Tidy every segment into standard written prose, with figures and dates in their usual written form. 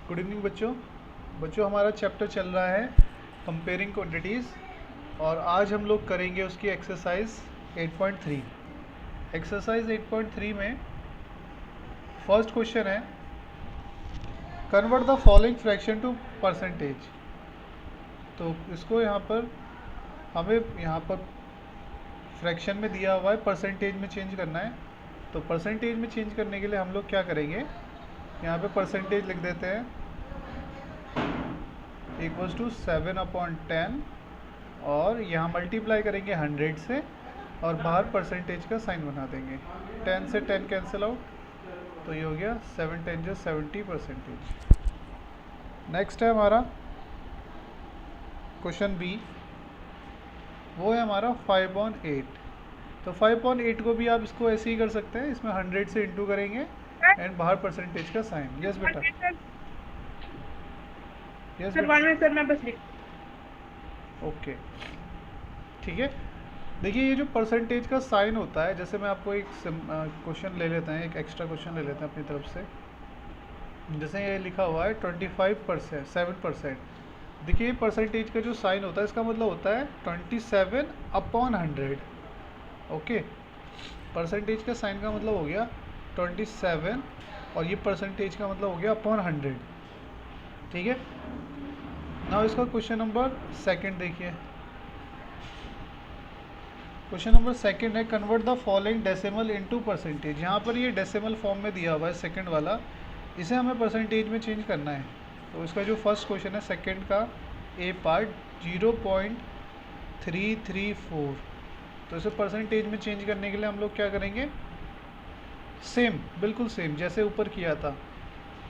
Good evening बच्चों। हमारा chapter चल रहा है कंपेयरिंग क्वांटिटीज़ और आज हम लोग करेंगे उसकी एक्सरसाइज 8.3। एक्सरसाइज 8.3 में फर्स्ट क्वेश्चन है convert the following fraction to percentage. तो इसको यहाँ पर फ्रैक्शन में दिया हुआ है, परसेंटेज में चेंज करना है। तो परसेंटेज में चेंज करने के लिए हम लोग क्या करेंगे, यहाँ पे परसेंटेज लिख देते हैं इक्वल्स टू 7/10 और यहाँ मल्टीप्लाई करेंगे 100 से और बाहर परसेंटेज का साइन बना देंगे। 10 से 10 कैंसिल आउट, तो ये हो गया 7 10 जो 70%। नेक्स्ट है हमारा क्वेश्चन बी, वो है हमारा 5/8। तो 5/8 को भी आप इसको ऐसे ही कर सकते हैं, इसमें 100 से इंटू करेंगे एंड बाहर परसेंटेज का साइन। यस बेटा, यस सर मैं बस ओके ठीक है। देखिए ये जो परसेंटेज का साइन होता है, जैसे मैं आपको एक क्वेश्चन ले लेते हैं, एक एक्स्ट्रा क्वेश्चन ले लेते हैं अपनी तरफ से। जैसे ये लिखा हुआ है 25%, 7%। देखिए परसेंटेज का जो साइन होता है इसका मतलब होता है 27/100। ओके, परसेंटेज का साइन का मतलब हो गया 27 और ये परसेंटेज का मतलब हो गया अपॉन 100। ठीक है। नाउ इसका क्वेश्चन नंबर सेकंड देखिए। क्वेश्चन नंबर सेकंड है convert the following decimal into percentage. यहाँ पर ये डेसिमल फॉर्म में दिया हुआ है सेकंड वाला, इसे हमें परसेंटेज में चेंज करना है। तो इसका जो फर्स्ट क्वेश्चन है सेकंड का ए पार्ट 0.334, तो इसे परसेंटेज में चेंज करने के लिए हम लोग क्या करेंगे, सेम बिल्कुल सेम जैसे ऊपर किया था,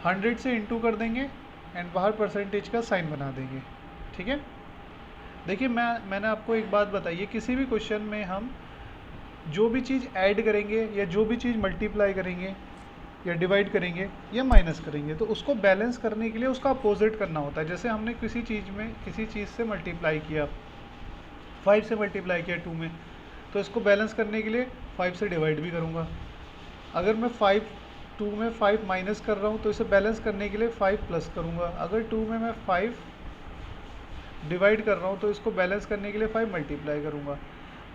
100 से इंटू कर देंगे एंड बाहर परसेंटेज का साइन बना देंगे। ठीक है। देखिए मैंने आपको एक बात बताई है, किसी भी क्वेश्चन में हम जो भी चीज़ ऐड करेंगे या जो भी चीज़ मल्टीप्लाई करेंगे या डिवाइड करेंगे या माइनस करेंगे, तो उसको बैलेंस करने के लिए उसका अपोजिट करना होता है। जैसे हमने किसी चीज़ से मल्टीप्लाई किया, 5 से मल्टीप्लाई किया 2 में, तो इसको बैलेंस करने के लिए 5 से डिवाइड भी करूँगा। अगर मैं 2 में 5 माइनस कर रहा हूँ तो इसे बैलेंस करने के लिए 5 प्लस करूँगा। अगर 2 में मैं 5 डिवाइड कर रहा हूँ तो इसको बैलेंस करने के लिए 5 मल्टीप्लाई करूँगा।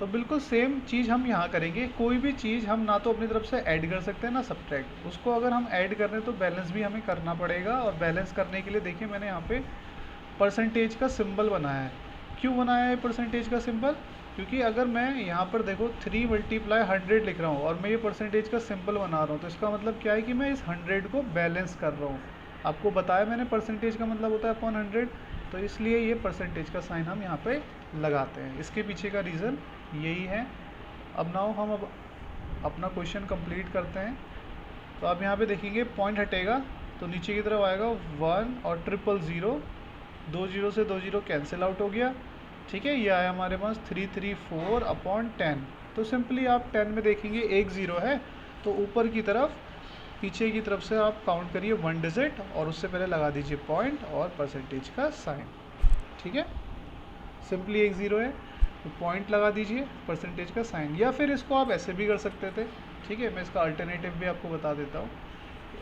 तो बिल्कुल सेम चीज़ हम यहाँ करेंगे। कोई भी चीज़ हम ना तो अपनी तरफ से ऐड कर सकते हैं ना सब्ट्रैक्ट। उसको अगर हम ऐड कर रहे हैं तो बैलेंस भी हमें करना पड़ेगा, और बैलेंस करने के लिए देखिए मैंने यहाँ पे परसेंटेज का सिंबल बनाया है। क्यों बनाया है परसेंटेज का सिंबल? क्योंकि अगर मैं यहाँ पर देखो 3 × 100 लिख रहा हूँ और मैं ये परसेंटेज का सिंबल बना रहा हूँ, तो इसका मतलब क्या है कि मैं इस 100 को बैलेंस कर रहा हूँ। आपको बताया मैंने परसेंटेज का मतलब होता है अपॉन 100, तो इसलिए ये परसेंटेज का साइन हम यहाँ पे लगाते हैं। इसके पीछे का रीज़न यही है। अब हम अपना क्वेश्चन कंप्लीट करते हैं। तो आप यहाँ पे देखेंगे पॉइंट हटेगा तो नीचे की तरफ आएगा 1 और 000, 2 0 से 2 0 कैंसिल आउट हो गया। ठीक है, ये आया हमारे पास 334/10। तो सिंपली आप 10 में देखेंगे एक ज़ीरो है, तो ऊपर की तरफ पीछे की तरफ से आप काउंट करिए 1 डिजिट और उससे पहले लगा दीजिए पॉइंट और परसेंटेज का साइन। ठीक है, सिंपली एक ज़ीरो है तो पॉइंट लगा दीजिए, परसेंटेज का साइन। या फिर इसको आप ऐसे भी कर सकते थे। ठीक है, मैं इसका अल्टरनेटिव भी आपको बता देता हूँ।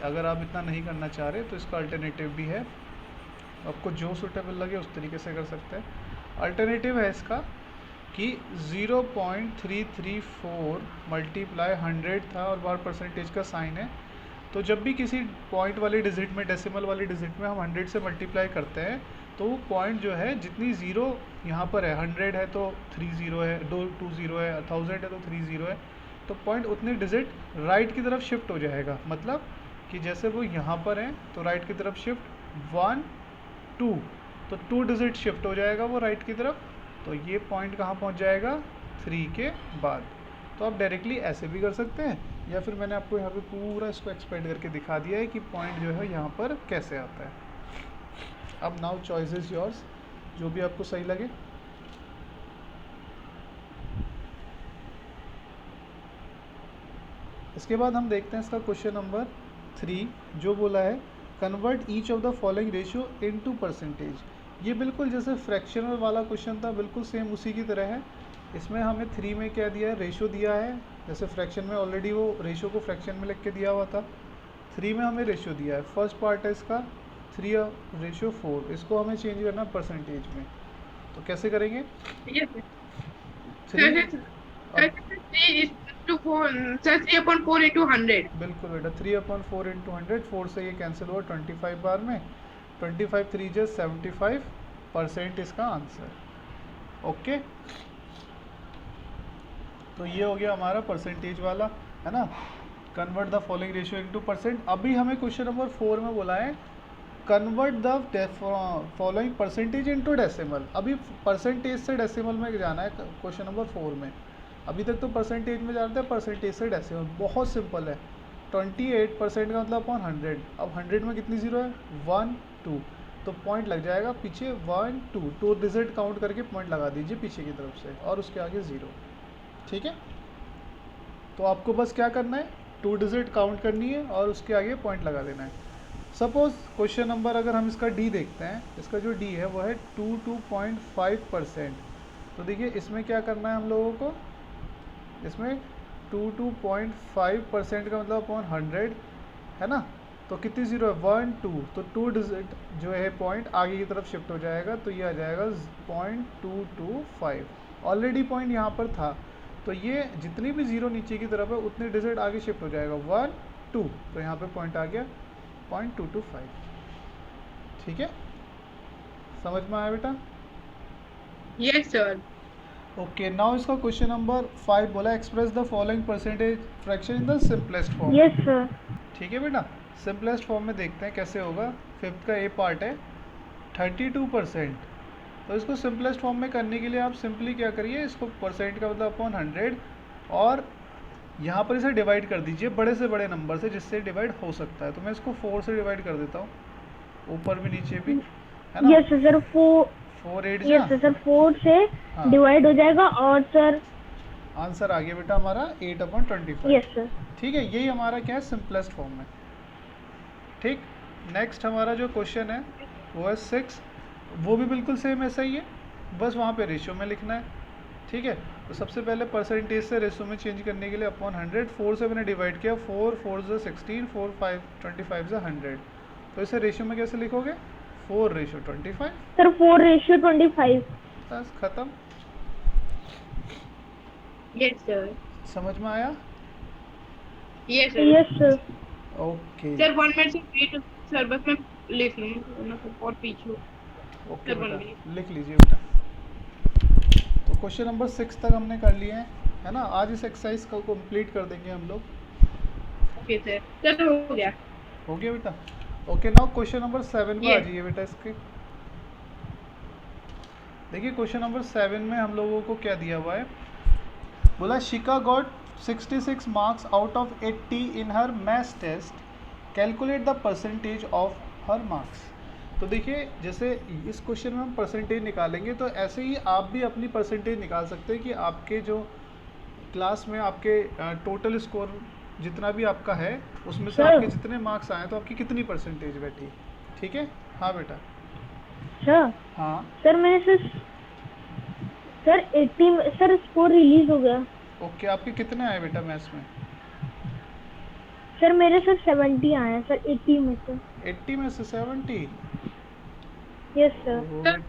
अगर आप इतना नहीं करना चाह रहे तो इसका अल्टरनेटिव भी है, आपको जो सूटेबल लगे उस तरीके से कर सकते हैं। अल्टरनेटिव है इसका कि 0.334 मल्टीप्लाई 100 था और बाहर परसेंटेज का साइन है। तो जब भी किसी पॉइंट वाली डिजिट में, डेसिमल वाली डिजिट में हम 100 से मल्टीप्लाई करते हैं तो वो पॉइंट जो है, जितनी ज़ीरो यहाँ पर है, 100 है तो 3 0 है, 2 0 है, 1000 है तो 3 0 है, तो पॉइंट उतनी डिजिट राइट की तरफ शिफ्ट हो जाएगा। मतलब कि जैसे वो यहाँ पर है तो राइट की तरफ शिफ्ट 1 2, तो 2 डिजिट शिफ्ट हो जाएगा वो राइट की तरफ। तो ये पॉइंट कहाँ पहुँच जाएगा, 3 के बाद। तो आप डायरेक्टली ऐसे भी कर सकते हैं, या फिर मैंने आपको यहाँ पे पूरा इसको एक्सपेंड करके दिखा दिया है कि पॉइंट जो है यहाँ पर कैसे आता है। अब नाउ चॉइस इज योर्स, जो भी आपको सही लगे। इसके बाद हम देखते हैं इसका क्वेश्चन नंबर 3, जो बोला है convert each of the following ratio into percentage. ये बिल्कुल जैसे फ्रैक्शनल वाला क्वेश्चन था, बिल्कुल सेम उसी की तरह है। इसमें हमें 3 में क्या दिया है, रेशो दिया है। जैसे फ्रैक्शन में ऑलरेडी वो रेशो को फ्रैक्शन में लिख के दिया हुआ था, 3 में हमें रेशो दिया है। फर्स्ट पार्ट है इसका 3/4, इसको हमें चेंज करना परसेंटेज में, तो कैसे करेंगे? Yes, sir. थ्री Sir, अब 3:4, sir, 3/4 into 100. बिल्कुल बेटा, 3/4 × 100, 4 से ये कैंसिल हुआ 25 बार में, 25 3 जो 75% इसका आंसर। ओके, तो ये हो गया हमारा परसेंटेज वाला, है ना। Convert the following ratio into percent. अभी हमें क्वेश्चन नंबर 4 में बोला है convert the following percentage into decimal. अभी परसेंटेज से डेसिमल में जाना है क्वेश्चन नंबर 4 में। अभी तक तो परसेंटेज में जानते हैं, परसेंटेज से डेसिमल बहुत सिंपल है। 28% का मतलब अपॉन 100। अब 100 में कितनी जीरो है? 1 2, तो पॉइंट लग जाएगा पीछे 1 2 डिजिट काउंट करके पॉइंट लगा दीजिए पीछे की तरफ से, और उसके आगे 0। ठीक है, तो आपको बस क्या करना है, 2 डिजिट काउंट करनी है और उसके आगे पॉइंट लगा देना है। सपोज क्वेश्चन नंबर अगर हम इसका डी देखते हैं, इसका जो डी है वो है 22.5%। तो देखिए इसमें क्या करना है हम लोगों को, इसमें 22.5% का मतलब अपॉन 100, है ना। तो कितनी जीरो है? 1 2, तो 2 डिजिट जो है पॉइंट आगे की तरफ शिफ्ट हो जाएगा, तो ये आ जाएगा 0.225। ऑलरेडी पॉइंट यहाँ पर था, तो ये जितनी भी जीरो नीचे की तरफ है उतने डिजिट आगे शिफ्ट हो जाएगा, 1 2, तो यहाँ पे पॉइंट आ गया 0.225। ठीक है, समझ में आया बेटा? Yes, sir. ओके, नाउ इसका क्वेश्चन नंबर 5 बोला express the following percentage fraction in the simplest form. Yes sir. ठीक है बेटा, सिंपलेस्ट फॉर्म में देखते हैं कैसे होगा। फिफ्थ का ए पार्ट है 32%। तो इसको सिंपलेस्ट फॉर्म में करने के लिए आप सिंपली क्या करिए, इसको परसेंट का मतलब अपॉन 100, और यहाँ पर इसे डिवाइड कर दीजिए बड़े से बड़े नंबर से जिससे डिवाइड हो सकता है। तो मैं इसको 4 से डिवाइड कर देता हूँ, ऊपर भी नीचे भी, है ना। यस सर, 4 8 यस सर, 4 से हाँ, डिवाइड हो जाएगा, और सर आंसर आ गया बेटा हमारा 8/25। Yes sir. ठीक है, यही हमारा क्या है, सिंपलेस्ट फॉर्म में। ठीक, नेक्स्ट हमारा जो क्वेश्चन है वो है 6, वो भी बिल्कुल सेम ऐसा ही है, बस वहाँ पे रेशियो में लिखना है। ठीक है, तो सबसे पहले परसेंटेज से रेशियो में चेंज करने के लिए अपॉन 100, 4 से मैंने डिवाइड किया, 4 4 से 16, 4 5 25 से 100। तो इसे रेशियो में कैसे लिखोगे? 4/25। सर 4:25। बस खत्म। Yes, sir. समझ में आया? Yes, sir. Yes sir. Okay Sir, 1 minute से wait, sir, बस मैं लिख लूँ ना, और पीछे हो। ओके Sir, 1 बेटा, minute. लिख लीजिए बेटा। तो क्वेश्चन नंबर 6 तक हमने कर लिए हैं, है ना। आज इस एक्सरसाइज को कंप्लीट कर देंगे हम लोग। Okay, sir. Sir, हो गया। हो गया बेटा। ओके, नाउ क्वेश्चन नंबर 7 पे आ Yes. जाइए बेटा इसके। देखिए क्वेश्चन नंबर 7 में हम लोगों को क्या दिया हुआ है, बोला Shikha got 66 marks out of 80 in her maths test, calculate the percentage of her marks. तो देखिए जैसे इस क्वेश्चन में हम परसेंटेज निकालेंगे, तो ऐसे ही आप भी अपनी परसेंटेज निकाल सकते हैं कि आपके जो क्लास में आपके टोटल स्कोर जितना भी आपका है उसमें से Sir. आपके जितने मार्क्स आए तो आपकी कितनी परसेंटेज बैठी। ठीक है, हाँ बेटा। सर हाँ, सर मैंने सर 80 सर स्कोर रिलीज हो गया। ओके, आपके कितने आए बेटा मैथ्स में? सर मेरे सर 70 आए हैं सर 80 में से। 80 में से 70? Yes sir. ओहो, सर,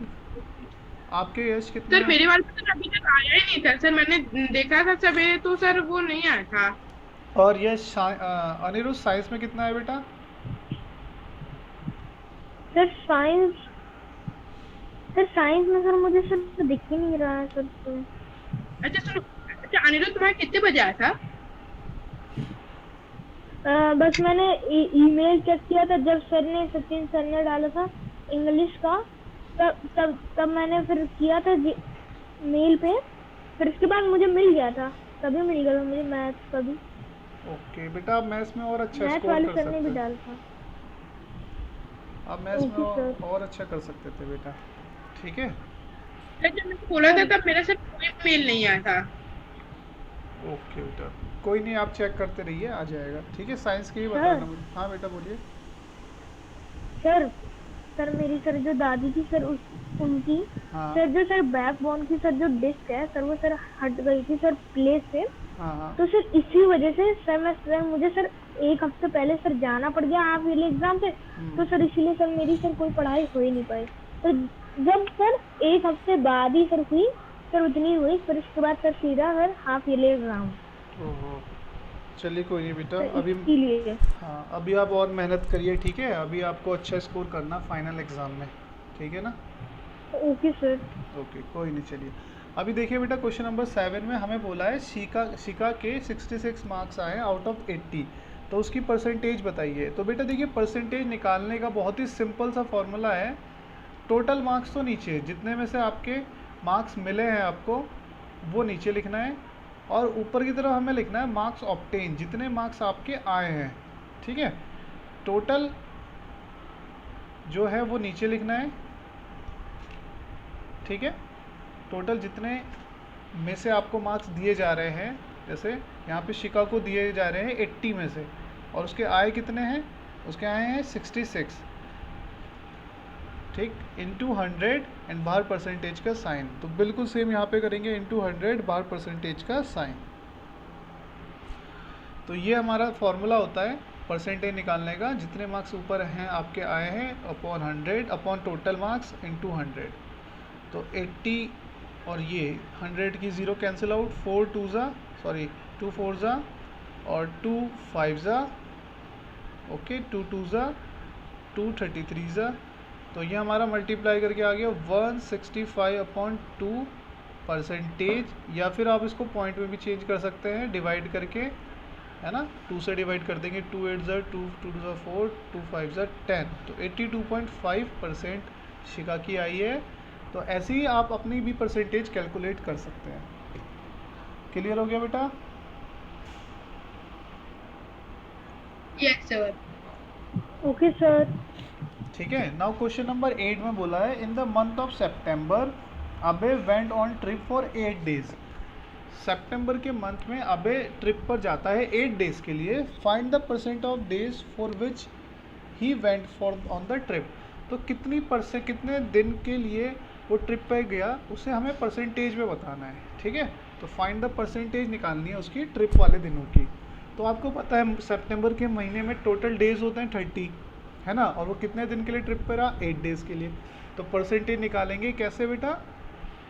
आपके यश कितने सर आए? मेरे वाले में तो अभी तक आया ही नहीं था सर, मैंने देखा था सवेरे तो सर वो नहीं आया था। और यश अनिरुद्ध साइंस में कितना है बेटा? सर साइंस में सर मुझे सर दिख ही नहीं रहा है सर तो। अच्छा सुनो, अच्छा अनिरुद्ध तुम्हारा कितने बजे आया था? बस मैंने ईमेल चेक किया था जब सचिन सर ने डाला था इंग्लिश का, तब मैंने फिर किया था मेल पे, फिर उसके बाद मुझे मिल गया था, तभी मिल गया था मुझे मैथ्स का भी। ओके बेटा, आप मैथ्स में और अच्छा मैथ्स स्कोर वाले कर सर ने सकते भी थे। डाला था। आप मैथ्स में ओके सर। और अच्छा कर सकते थे बेटा। ठीक है, सर जब मैंने खोला था तब मेरा सर कोई मेल नहीं आया था। ओके बेटा, कोई नहीं, आप चेक करते रहिए, आ जाएगा। ठीक है, साइंस की ही सर। बताना मुझे। हाँ बेटा बोलिए। सर मेरी सर जो दादी थी सर उनकी हाँ सर जो सर बैकबोन की सर जो डिस्क है सर वो सर हट गई थी सर प्लेस से। हाँ हाँ, तो सर इसी वजह से सर मुझे सर एक हफ्ते पहले सर जाना पड़ गया हाफ ईयरली एग्जाम से, तो सर इसीलिए सर मेरी सर कोई पढ़ाई हो ही नहीं पाई। तो जब सर एक हफ्ते बाद ही सर हुई, सर उतनी हुई, फिर उसके बाद सर सीधा सर हाफ ईयरली एग्जाम। ओहो, चलिए कोई नहीं बेटा, सर अभी इसीलिए। हाँ अभी आप और मेहनत करिए, ठीक है? अभी आपको अच्छा स्कोर करना फाइनल एग्ज़ाम में, ठीक है ना? Okay sir. ओके कोई नहीं, चलिए अभी देखिए बेटा, क्वेश्चन नंबर 7 में हमें बोला है शिका के 66 मार्क्स आए आउट ऑफ 80, तो उसकी परसेंटेज बताइए। तो बेटा देखिए, परसेंटेज निकालने का बहुत ही सिंपल सा फॉर्मूला है। टोटल मार्क्स तो नीचे, जितने में से आपके मार्क्स मिले हैं आपको वो नीचे लिखना है, और ऊपर की तरफ हमें लिखना है मार्क्स ऑब्टेन, जितने मार्क्स आपके आए हैं, ठीक है? टोटल जो है वो नीचे लिखना है, ठीक है? टोटल जितने में से आपको मार्क्स दिए जा रहे हैं, जैसे यहाँ पे शिका को दिए जा रहे हैं 80 में से, और उसके आए कितने हैं? उसके आए हैं 66, ठीक, इंटू 100 एंड बाहर परसेंटेज का साइन। तो बिल्कुल सेम यहाँ पे करेंगे, इंटू 100 बाहर परसेंटेज का साइन। तो ये हमारा फॉर्मूला होता है परसेंटेज निकालने का, जितने मार्क्स ऊपर हैं आपके आए हैं upon 100 upon total marks into 100। तो 80 और ये 100 की 0 कैंसिल आउट, 2 4 ज़ा और 2 5 ज़ा, ओके, 2 2 ज़ा 2 33 ज़ा। तो ये हमारा मल्टीप्लाई करके आ गया 165/2 परसेंटेज, या फिर आप इसको पॉइंट में भी चेंज कर सकते हैं डिवाइड करके, है ना? 2 से डिवाइड कर देंगे, 2 8 ज़ा 2 2 ज़ा 4 2 5 ज़ा 10। तो 82.5% शिका की आई है। तो ऐसे ही आप अपनी भी परसेंटेज कैलकुलेट कर सकते हैं। क्लियर हो गया बेटा? Yes sir. Okay sir. ठीक है। नाउ क्वेश्चन नंबर 8 में बोला है, in the month of September Abe went on trip for 8 days. सितंबर के मंथ में अबे ट्रिप पर जाता है 8 डेज के लिए। Find the percent of days for which he went for on the trip. तो कितने दिन के लिए वो ट्रिप पे गया, उसे हमें परसेंटेज में बताना है, ठीक है? तो फाइंड द परसेंटेज निकालनी है उसकी ट्रिप वाले दिनों की। तो आपको पता है सितंबर के महीने में टोटल डेज होते हैं 30, है ना? और वो कितने दिन के लिए ट्रिप पर रहा? 8 डेज के लिए। तो परसेंटेज निकालेंगे कैसे बेटा?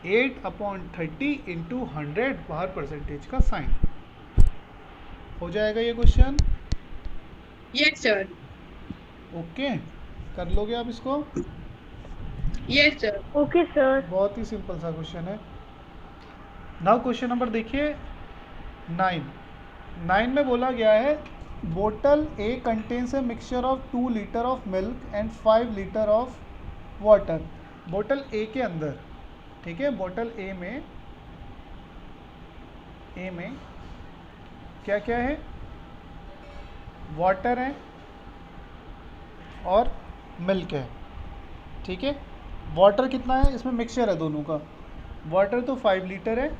8/30 इंटू 100 बाहर परसेंटेज का साइन। हो जाएगा ये क्वेश्चन? Yes sir. ओके, कर लोगे आप इसको? Yes sir. Okay sir. बहुत ही सिंपल सा क्वेश्चन है। नाउ क्वेश्चन नंबर देखिए 9 में बोला गया है, बोतल A contains a mixture of 2 litre of milk and 5 litre of water. बोतल ए के अंदर, ठीक है, बोतल ए में क्या क्या है? वाटर है और मिल्क है, ठीक है? वाटर कितना है? इसमें मिक्सचर है दोनों का। वाटर तो 5 लीटर है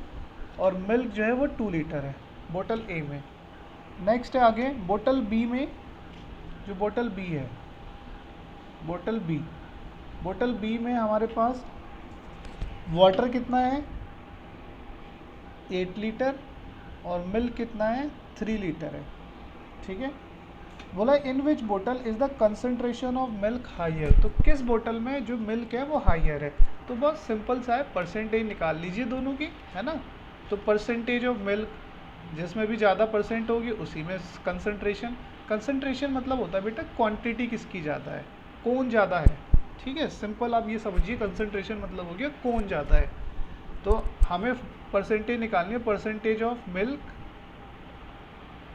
और मिल्क जो है वो 2 लीटर है बोतल ए में। नेक्स्ट है आगे बोतल बी में, जो बोतल बी है, बोतल बी में हमारे पास वाटर कितना है? 8 लीटर और मिल्क कितना है? 3 लीटर है, ठीक है? बोला इन विच बोतल is the concentration of milk higher. तो किस बोतल में जो मिल्क है वो हायर है? तो बहुत सिंपल सा है, परसेंटेज निकाल लीजिए दोनों की, है ना? तो परसेंटेज ऑफ मिल्क, जिसमें भी ज़्यादा परसेंट होगी उसी में कंसंट्रेशन मतलब होता है बेटा क्वांटिटी किसकी ज़्यादा है, कौन ज़्यादा है, ठीक है? सिंपल आप ये समझिए, कंसंट्रेशन मतलब हो गया कौन ज़्यादा है। तो हमें परसेंटेज निकालनी है, परसेंटेज ऑफ मिल्क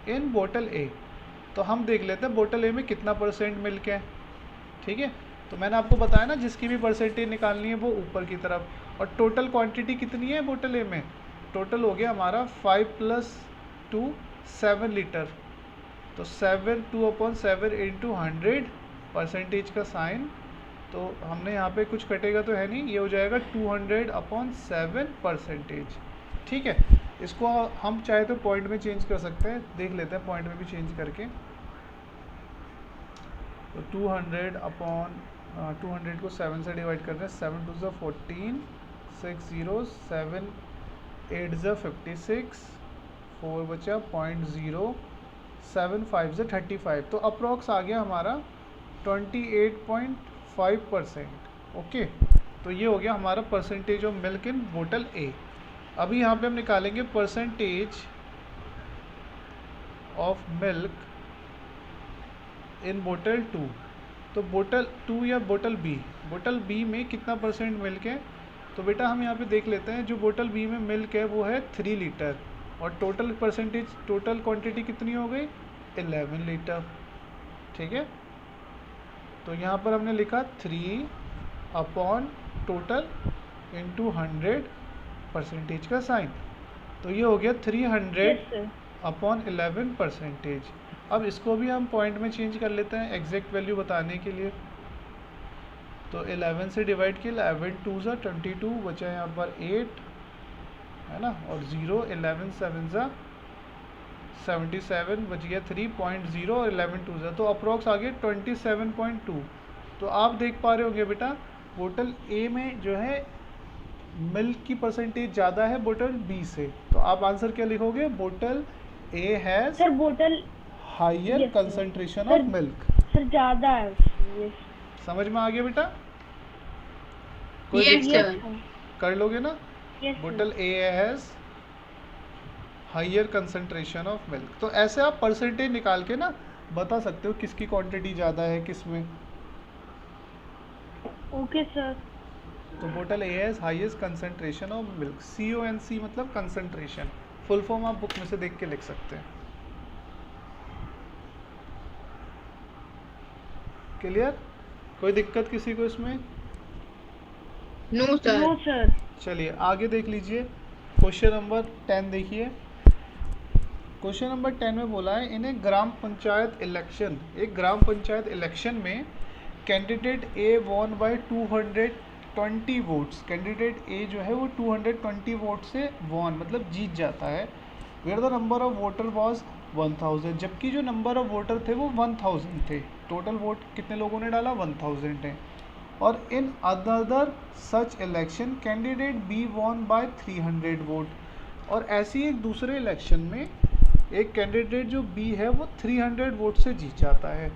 इन बोतल ए। तो हम देख लेते हैं बोतल ए में कितना परसेंट मिल्क है, ठीक है? तो मैंने आपको बताया ना, जिसकी भी परसेंटेज निकालनी है वो ऊपर की तरफ। और टोटल क्वांटिटी कितनी है बोतल ए में? टोटल हो गया हमारा 5 + 2 7 लीटर। तो 2/7 इंटू 100 परसेंटेज का साइन। तो हमने यहाँ पे कुछ कटेगा तो है नहीं, ये हो जाएगा 200/7 परसेंटेज, ठीक है? इसको हम चाहे तो पॉइंट में चेंज कर सकते हैं, देख लेते हैं पॉइंट में भी चेंज करके। तो 200 को 7 से डिवाइड करते हैं, 7 2 = 14, 6 0 7 8 = 56, 4 बचा 0.0, 7 5 से 35, तो अप्रॉक्स आ गया हमारा 28.5%। ओके, तो ये हो गया हमारा परसेंटेज ऑफ मिल्क इन बोतल ए। अभी यहाँ पे हम निकालेंगे परसेंटेज ऑफ मिल्क इन बोतल 2। तो बोतल 2 या बोतल बी में कितना परसेंट मिल्क है? तो बेटा हम यहाँ पे देख लेते हैं। जो बोतल बी में मिल्क है वो है 3 लीटर, और टोटल परसेंटेज, टोटल क्वांटिटी कितनी हो गई? 11 लीटर। ठीक है, तो यहाँ पर हमने लिखा 3 अपॉन टोटल इंटू 100 परसेंटेज का साइन, तो ये हो गया 300 अपॉन 11 परसेंटेज। अब इसको भी हम पॉइंट में चेंज कर लेते हैं एग्जैक्ट वैल्यू बताने के लिए। तो 11 से डिवाइड किया, 11 2 ज़ा 22, बचा यहाँ पर 8 है ना, और 0, 11 7 ज़ा 77, बच गया 3.0, और 11 2 ज़ा, तो अप्रॉक्स आ गया 27.2। तो आप देख पा रहे होंगे बेटा बोतल ए में जो है मिल्क की परसेंटेज ज़्यादा है बोतल बी से। तो आप आंसर क्या लिखोगे? बोतल ए हैज़ सर बोतल higher concentration of milk. Sir ज़्यादा है। Yes. समझ में आ गया बेटा? कोई Yes, दिक्कत? sir. कर लोगे ना? Yes, sir. बोतल A has higher concentration of milk. तो ऐसे आप परसेंटेज निकाल के ना बता सकते हो किसकी क्वांटिटी ज़्यादा है किस में। Okay sir. तो बोतल A has highest concentration of milk. CONC मतलब कंसंट्रेशन, फुल फॉर्म आप बुक में से देख के लिख सकते हैं। क्लियर? कोई दिक्कत किसी को इसमें? No no sir. सर। चलिए आगे देख लीजिए। क्वेश्चन नंबर 10 देखिए। क्वेश्चन नंबर 10 में बोला है इन ए ग्राम पंचायत इलेक्शन, एक ग्राम पंचायत इलेक्शन में candidate A won by 220 votes. Candidate A जो है वो 220 वोट से वॉन मतलब जीत जाता है। Where the number of voter was 1000, जबकि जो नंबर ऑफ वोटर थे वो 1000 थे। टोटल वोट कितने लोगों ने डाला? 1000 है। और in other such election candidate B won by 300 vote. और ऐसी एक दूसरे इलेक्शन में एक कैंडिडेट जो बी है वो 300 वोट से जीत जाता है,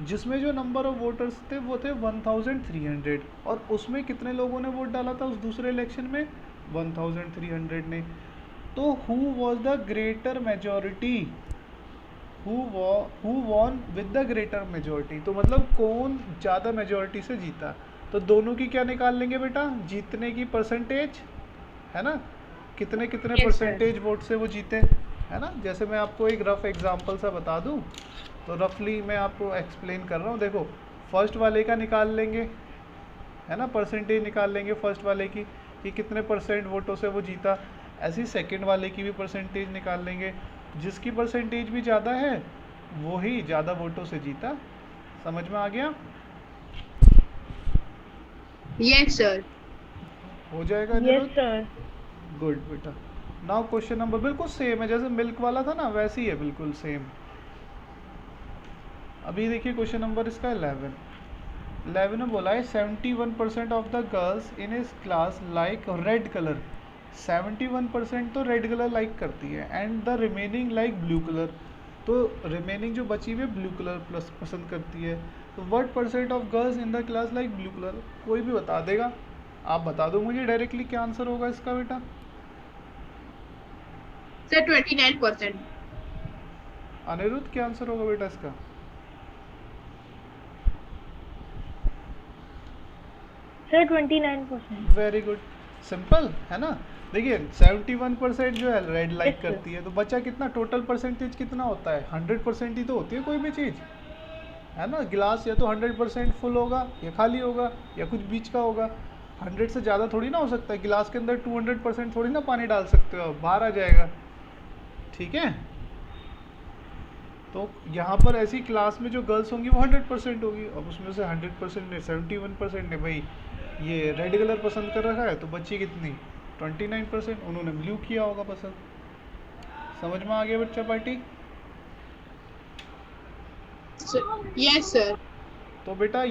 जिसमें जो नंबर ऑफ वोटर्स थे वो थे 1300, और उसमें कितने लोगों ने वोट डाला था उस दूसरे इलेक्शन में? 1300 ने। तो who was the greater majority? Who won with the greater majority, तो मतलब कौन ज़्यादा मेजॉरिटी से जीता। तो दोनों की क्या निकाल लेंगे बेटा? जीतने की परसेंटेज, है ना, कितने कितने Yes, sir. परसेंटेज वोट से वो जीते, है ना। जैसे मैं आपको एक रफ एग्जांपल सा बता दूं, तो रफली मैं आपको एक्सप्लेन कर रहा हूँ। देखो फर्स्ट वाले का निकाल लेंगे, है ना, परसेंटेज निकाल लेंगे फर्स्ट वाले की कि कितने परसेंट वोटों से वो जीता। ऐसे ही सेकेंड वाले की भी परसेंटेज निकाल लेंगे, जिसकी परसेंटेज भी ज़्यादा है वो ही ज़्यादा वोटों से जीता। समझ में आ गया? Yes sir. हो जाएगा यस जरूर? सर। गुड बेटा। नाउ क्वेश्चन नंबर बिल्कुल सेम है, जैसे मिल्क वाला था ना वैसे ही है, बिल्कुल सेम। अभी देखिए क्वेश्चन नंबर इसका 11 में बोला है 71% ऑफ द गर्ल्स इन इस क्लास लाइक रेड कलर। 71% तो रेड कलर लाइक करती है, and the remaining like blue colour. तो रिमेनिंग जो बची हुई है ब्लू कलर प्लस पसंद करती है। तो what percent of girls in the class like blue colour? कोई भी बता देगा, आप बता दो मुझे डायरेक्टली क्या आंसर होगा इसका बेटा। सर 29%। अनिरुद्ध क्या आंसर होगा बेटा इसका? सर 29%। वेरी गुड, सिंपल है ना। देखिए 71% जो है रेड लाइक Yes, sir. करती है, तो बच्चा कितना, टोटल परसेंटेज कितना होता है? 100% ही तो होती है कोई भी चीज़, है ना। गिलास या तो 100% फुल होगा या खाली होगा या कुछ बीच का होगा। 100 से ज़्यादा थोड़ी ना हो सकता है। गिलास के अंदर 200% थोड़ी ना पानी डाल सकते हो, आप बाहर आ जाएगा। ठीक है, तो यहाँ पर ऐसी क्लास में जो गर्ल्स होंगी वो 100% होगी। अब उसमें से 100% ने 71% ने भाई ये रेड कलर पसंद कर रखा है, तो बच्ची कितनी 29%, उन्होंने ब्लू किया होगा पसंद। समझ में आ गया बच्चा पार्टी? Yes sir. तो बेटा ये